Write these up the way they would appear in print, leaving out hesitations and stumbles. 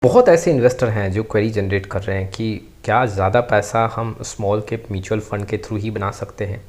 बहुत ऐसे इन्वेस्टर हैं जो क्वेरी जनरेट कर रहे हैं कि क्या ज़्यादा पैसा हम स्मॉल कैप म्यूचुअल फ़ंड के थ्रू ही बना सकते हैं।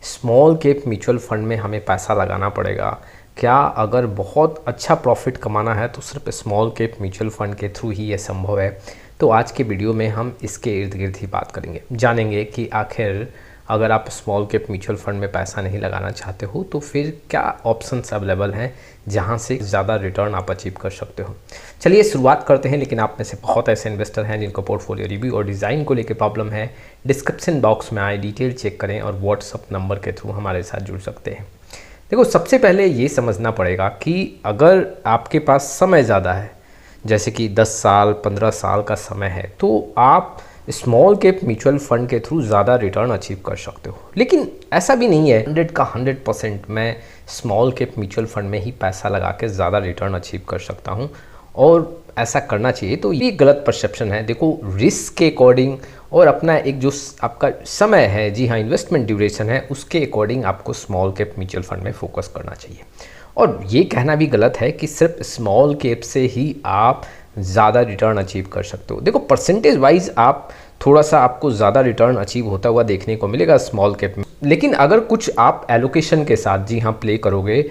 स्मॉल कैप म्यूचुअल फ़ंड में हमें पैसा लगाना पड़ेगा क्या? अगर बहुत अच्छा प्रॉफिट कमाना है तो सिर्फ स्मॉल कैप म्यूचुअल फ़ंड के थ्रू ही ये संभव है। तो आज के वीडियो में हम इसके इर्द गिर्द ही बात करेंगे, जानेंगे कि आखिर अगर आप स्मॉल कैप म्यूचुअल फंड में पैसा नहीं लगाना चाहते हो तो फिर क्या ऑप्शंस अवेलेबल हैं जहां से ज़्यादा रिटर्न आप अचीव कर सकते हो। चलिए शुरुआत करते हैं। लेकिन आप में से बहुत ऐसे इन्वेस्टर हैं जिनको पोर्टफोलियो रिव्यू और डिज़ाइन को लेकर प्रॉब्लम है। डिस्क्रिप्शन बॉक्स में आए डिटेल चेक करें और व्हाट्सअप नंबर के थ्रू हमारे साथ जुड़ सकते हैं। देखो, सबसे पहले ये समझना पड़ेगा कि अगर आपके पास समय ज़्यादा है, जैसे कि 10 साल 15 साल का समय है, तो आप स्मॉल कैप म्यूचुअल फंड के थ्रू ज़्यादा रिटर्न अचीव कर सकते हो। लेकिन ऐसा भी नहीं है 100 का 100% मैं स्मॉल कैप म्यूचुअल फंड में ही पैसा लगा के ज़्यादा रिटर्न अचीव कर सकता हूँ और ऐसा करना चाहिए। तो ये गलत परसेप्शन है। देखो, रिस्क के अकॉर्डिंग और अपना एक जो आपका समय है, जी हाँ, इन्वेस्टमेंट ड्यूरेशन है, उसके अकॉर्डिंग आपको स्मॉल कैप म्यूचुअल फंड में फोकस करना चाहिए। और ये कहना भी गलत है कि सिर्फ स्मॉल कैप से ही आप ज़्यादा रिटर्न अचीव कर सकते हो। देखो, परसेंटेज वाइज आप थोड़ा सा आपको ज़्यादा रिटर्न अचीव होता हुआ देखने को मिलेगा स्मॉल कैप में। लेकिन अगर कुछ आप एलोकेशन के साथ, जी हाँ, प्ले करोगे,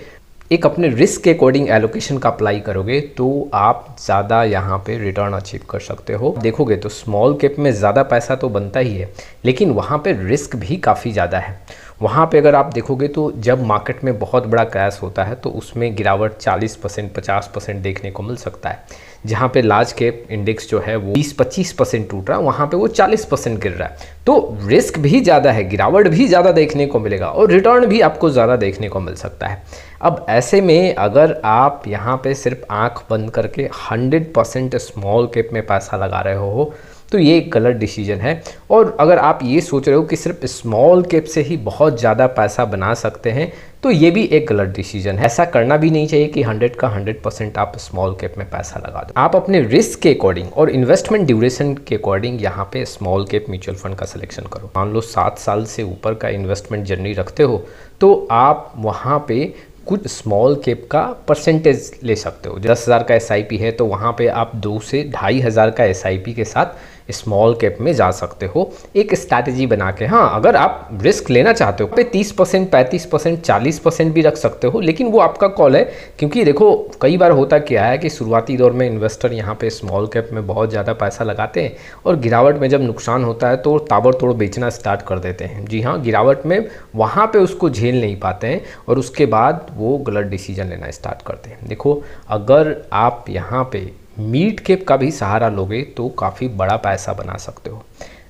एक अपने रिस्क के अकॉर्डिंग एलोकेशन का अप्लाई करोगे, तो आप ज़्यादा यहाँ पे रिटर्न अचीव कर सकते हो। देखोगे तो स्मॉल कैप में ज़्यादा पैसा तो बनता ही है, लेकिन वहाँ पे रिस्क भी काफ़ी ज़्यादा है। वहाँ पे अगर आप देखोगे तो जब मार्केट में बहुत बड़ा क्रैश होता है तो उसमें गिरावट 40% 50% देखने को मिल सकता है। जहाँ पे लार्ज कैप इंडेक्स जो है वो 20-25% टूट रहा है, वहाँ पे वो 40% गिर रहा है। तो रिस्क भी ज़्यादा है, गिरावट भी ज़्यादा देखने को मिलेगा और रिटर्न भी आपको ज़्यादा देखने को मिल सकता है। अब ऐसे में अगर आप यहाँ पे सिर्फ आंख बंद करके 100% स्मॉल कैप में पैसा लगा रहे हो तो ये एक गलत डिसीजन है। और अगर आप ये सोच रहे हो कि सिर्फ स्मॉल कैप से ही बहुत ज़्यादा पैसा बना सकते हैं तो ये भी एक गलत डिसीजन है। ऐसा करना भी नहीं चाहिए कि 100 का 100% आप स्मॉल कैप में पैसा लगा दो। आप अपने रिस्क के अकॉर्डिंग और इन्वेस्टमेंट ड्यूरेशन के अकॉर्डिंग यहाँ पे स्मॉल कैप म्यूचुअल फंड का सिलेक्शन करो। मान लो 7 साल से ऊपर का इन्वेस्टमेंट जर्नी रखते हो तो आप वहाँ पे कुछ स्मॉल कैप का परसेंटेज ले सकते हो। 10,000 का SIP है तो वहाँ पे आप 2 से 2,500 का SIP के साथ स्मॉल कैप में जा सकते हो, एक स्ट्रैटेजी बना के। हाँ, अगर आप रिस्क लेना चाहते हो पे 30%, 35%, 40% भी रख सकते हो, लेकिन वो आपका कॉल है। क्योंकि देखो, कई बार होता क्या है कि शुरुआती दौर में इन्वेस्टर यहाँ पे स्मॉल कैप में बहुत ज़्यादा पैसा लगाते हैं और गिरावट में जब नुकसान होता है तो ताबड़तोड़ बेचना स्टार्ट कर देते हैं। जी हाँ, गिरावट में वहाँ पे उसको झेल नहीं पाते हैं और उसके बाद वो गलत डिसीजन लेना स्टार्ट करते हैं। देखो, अगर आप यहाँ पे मिड कैप का भी सहारा लोगे तो काफ़ी बड़ा पैसा बना सकते हो।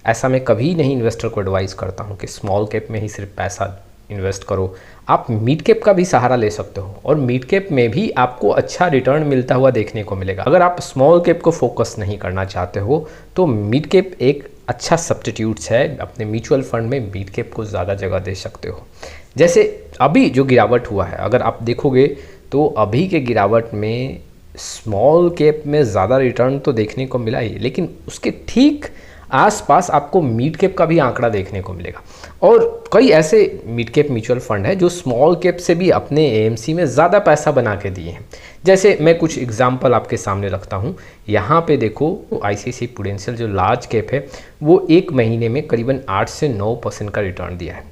ऐसा मैं कभी नहीं इन्वेस्टर को एडवाइस करता हूँ कि स्मॉल कैप में ही सिर्फ पैसा इन्वेस्ट करो। आप मिड कैप का भी सहारा ले सकते हो और मिड कैप में भी आपको अच्छा रिटर्न मिलता हुआ देखने को मिलेगा। अगर आप स्मॉल कैप को फोकस नहीं करना चाहते हो तो मिड कैप एक अच्छा सब्स्टिट्यूट्स है। अपने म्यूचुअल फंड में मिड कैप को ज़्यादा जगह दे सकते हो। जैसे अभी जो गिरावट हुआ है, अगर आप देखोगे तो अभी के गिरावट में स्मॉल कैप में ज़्यादा रिटर्न तो देखने को मिला ही, लेकिन उसके ठीक आसपास आपको मिड कैप का भी आंकड़ा देखने को मिलेगा। और कई ऐसे मिड कैप म्यूचुअल फंड है जो स्मॉल कैप से भी अपने AMC में ज़्यादा पैसा बना के दिए हैं। जैसे मैं कुछ एग्जांपल आपके सामने रखता हूँ। यहाँ पे देखो, ICICI प्रूडेंशियल जो लार्ज कैप है वो 1 महीने में करीबन 8 से 9% का रिटर्न दिया है।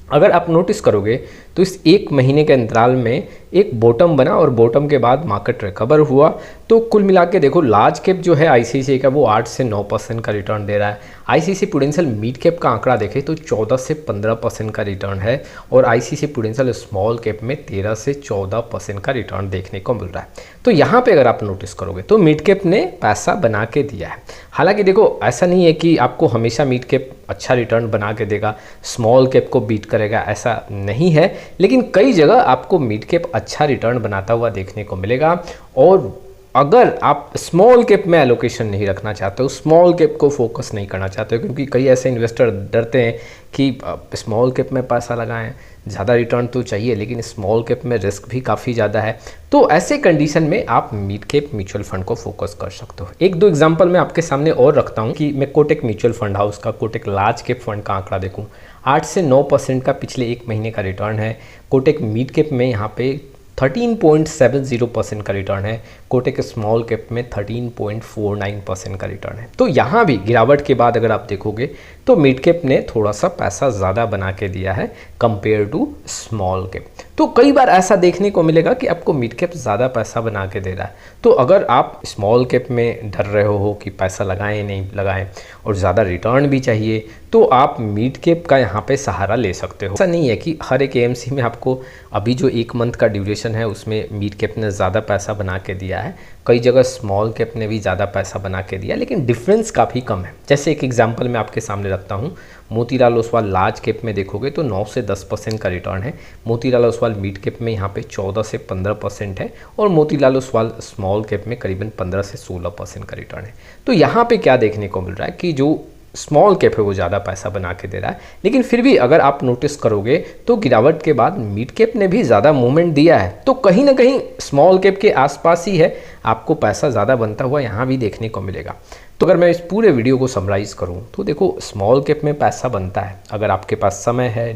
अगर आप नोटिस करोगे तो इस 1 महीने के अंतराल में एक बॉटम बना और बॉटम के बाद मार्केट रिकवर हुआ। तो कुल मिला के देखो, लार्ज कैप जो है ICICI का वो 8 से 9% का रिटर्न दे रहा है। ICICI प्रूडेंशियल मिड कैप का आंकड़ा देखें तो 14 से 15% का रिटर्न है और ICICI प्रूडेंशियल स्मॉल कैप में 13 से 14% का रिटर्न देखने को मिल रहा है। तो यहाँ पे अगर आप नोटिस करोगे तो मिड कैप ने पैसा बना के दिया है। हालांकि देखो, ऐसा नहीं है कि आपको हमेशा मिड कैप अच्छा रिटर्न बना के देगा, स्मॉल कैप को बीट करेगा, ऐसा नहीं है। लेकिन कई जगह आपको मिड कैप अच्छा रिटर्न बनाता हुआ देखने को मिलेगा। और अगर आप स्मॉल कैप में एलोकेशन नहीं रखना चाहते हो, स्मॉल कैप को फोकस नहीं करना चाहते हो, क्योंकि कई ऐसे इन्वेस्टर डरते हैं कि स्मॉल कैप में पैसा लगाएं, ज़्यादा रिटर्न तो चाहिए लेकिन स्मॉल कैप में रिस्क भी काफ़ी ज़्यादा है, तो ऐसे कंडीशन में आप मिड कैप म्यूचुअल फंड को फोकस कर सकते हो। 1-2 एग्जांपल मैं आपके सामने और रखता हूं कि मैं कोटक म्यूचुअल फंड हाउस का, कोटक लार्ज कैप फंड का आंकड़ा देखूं, 8 से 9% का पिछले 1 महीने का रिटर्न है। कोटक मिड कैप में यहाँ पे 13.70% का रिटर्न है। कोटक स्मॉल कैप में 13.49% का रिटर्न है। तो यहाँ भी गिरावट के बाद अगर आप देखोगे तो मिड कैप ने थोड़ा सा पैसा ज़्यादा बना के दिया है कंपेयर टू स्मॉल कैप। तो कई बार ऐसा देखने को मिलेगा कि आपको मिड कैप ज़्यादा पैसा बना के दे रहा है। तो अगर आप स्मॉल कैप में डर रहे हो कि पैसा लगाएं नहीं लगाएं और ज़्यादा रिटर्न भी चाहिए, तो आप मिड कैप का यहाँ पे सहारा ले सकते हो। ऐसा नहीं है कि हर एक एएमसी में आपको अभी जो 1 मंथ का ड्यूरेशन है उसमें मिड कैप ने ज़्यादा पैसा बना के दिया है, कई जगह स्मॉल कैप ने भी ज़्यादा पैसा बना के दिया, लेकिन डिफरेंस काफ़ी कम है। जैसे एक एग्जांपल मैं आपके सामने रखता हूँ, मोतीलाल ओसवाल लार्ज कैप में देखोगे तो 9 से 10% का रिटर्न है, मोतीलाल ओसवाल मिड कैप में यहाँ पे 14 से 15% है और मोतीलाल ओसवाल स्मॉल कैप में करीबन 15 से 16% का रिटर्न है। तो यहाँ पे क्या देखने को मिल रहा है कि जो स्मॉल कैप है वो ज़्यादा पैसा बना के दे रहा है, लेकिन फिर भी अगर आप नोटिस करोगे तो गिरावट के बाद मिड कैप ने भी ज़्यादा मूवमेंट दिया है। तो कहीं ना कहीं स्मॉल कैप के आसपास ही है, आपको पैसा ज़्यादा बनता हुआ यहाँ भी देखने को मिलेगा। तो अगर मैं इस पूरे वीडियो को समराइज़ करूँ तो देखो, स्मॉल कैप में पैसा बनता है अगर आपके पास समय है,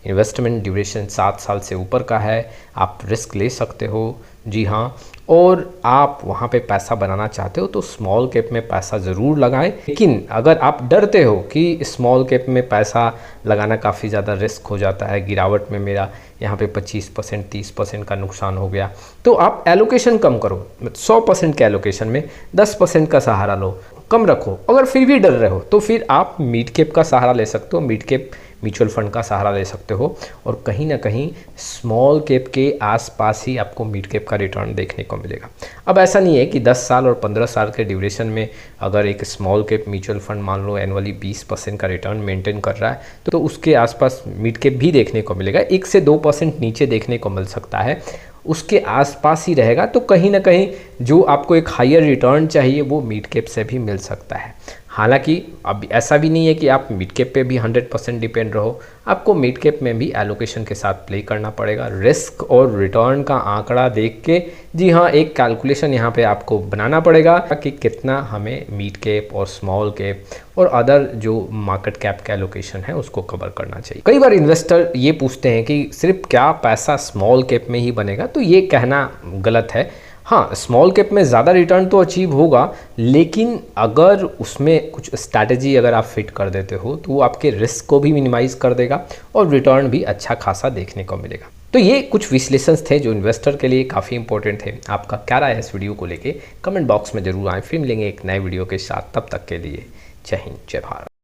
इन्वेस्टमेंट ड्यूरेशन 7 साल से ऊपर का है, आप रिस्क ले सकते हो, जी हाँ, और आप वहाँ पे पैसा बनाना चाहते हो तो स्मॉल कैप में पैसा ज़रूर लगाएं। लेकिन अगर आप डरते हो कि स्मॉल कैप में पैसा लगाना काफ़ी ज़्यादा रिस्क हो जाता है, गिरावट में मेरा यहाँ पे 25% 30% का नुकसान हो गया, तो आप एलोकेशन कम करो। 100% के एलोकेशन में 10% का सहारा लो, कम रखो। अगर फिर भी डर रहे हो तो फिर आप मिड कैप का सहारा ले सकते हो, मिड कैप म्यूचुअल फंड का सहारा ले सकते हो, और कहीं ना कहीं स्मॉल कैप के आसपास ही आपको मिड कैप का रिटर्न देखने को मिलेगा। अब ऐसा नहीं है कि 10 साल और 15 साल के ड्यूरेशन में अगर एक स्मॉल कैप म्यूचुअल फंड मान लो एनुअली 20% का रिटर्न मेंटेन कर रहा है तो उसके आसपास मिड कैप भी देखने को मिलेगा। 1 से 2% नीचे देखने को मिल सकता है, उसके आसपास ही रहेगा। तो कहीं ना कहीं जो आपको एक हायर रिटर्न चाहिए वो मिड कैप से भी मिल सकता है। हालांकि अब ऐसा भी नहीं है कि आप मिड कैप पे भी 100% डिपेंड रहो, आपको मिड कैप में भी एलोकेशन के साथ प्ले करना पड़ेगा। रिस्क और रिटर्न का आंकड़ा देख के, जी हाँ, एक कैलकुलेशन यहाँ पे आपको बनाना पड़ेगा कि कितना हमें मिड कैप और स्मॉल कैप और अदर जो मार्केट कैप का एलोकेशन है उसको कवर करना चाहिए। कई बार इन्वेस्टर ये पूछते हैं कि सिर्फ क्या पैसा स्मॉल कैप में ही बनेगा, तो ये कहना गलत है। हाँ, स्मॉल कैप में ज़्यादा रिटर्न तो अचीव होगा, लेकिन अगर उसमें कुछ स्ट्रैटेजी अगर आप फिट कर देते हो तो वो आपके रिस्क को भी मिनिमाइज़ कर देगा और रिटर्न भी अच्छा खासा देखने को मिलेगा। तो ये कुछ विश्लेषण थे जो इन्वेस्टर के लिए काफ़ी इंपॉर्टेंट थे। आपका क्या राय है इस वीडियो को लेके, कमेंट बॉक्स में जरूर आएँ। फिर मिलेंगे एक नए वीडियो के साथ, तब तक के लिए जय हिंद, जय भारत।